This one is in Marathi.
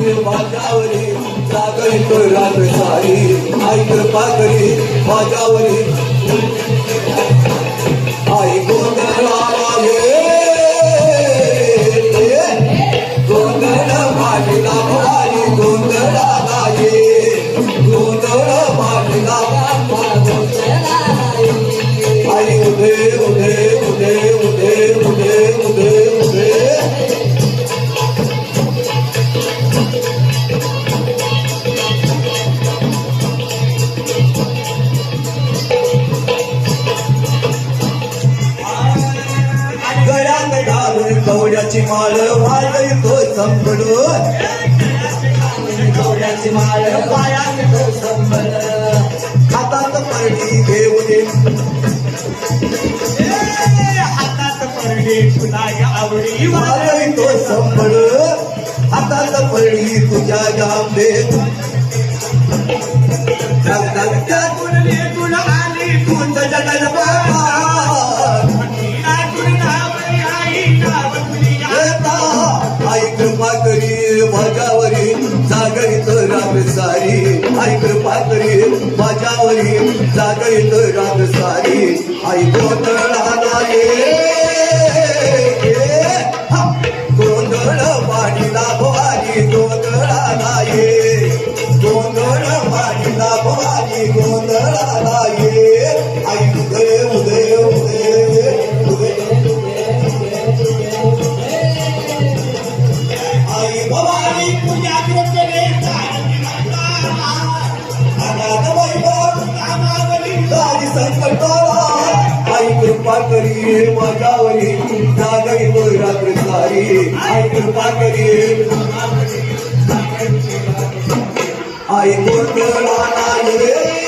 माझ्यावरी जागरित रात सारी आई कृपा करी माझ्यावरी आई गोंधळाला ये गोंधळ मांडला भवानी गोंधळाला ये गोंधळ मांडला आई उदे उदे उदे उदे उदे उदे उदे कवड्याची माळ वाजतो संबळ कवड्याची माळ वाजतो संबळ हातात परडी घेऊन हातात परडी तुला आवडी वाजतो संबळ हातात परडी तुझ्या जांबे तुला आली तुझ जगल बाबा आई कृपा करी माझ्यावरी जागरित रात सारी आई कृपा करी माझ्यावरी जागरित रात सारी आई गोंधळाला ये गोंधळ वाढीला भवानी गोंधळाला ये गोंधळ वाढीला भवानी गोंधळाला ये आई उदय उदय उदय भवानी पूजा करते आई कृपा करी माझ्यावरी जागरित रात्र सारी आई कृपा करी आई गोंधळाला ये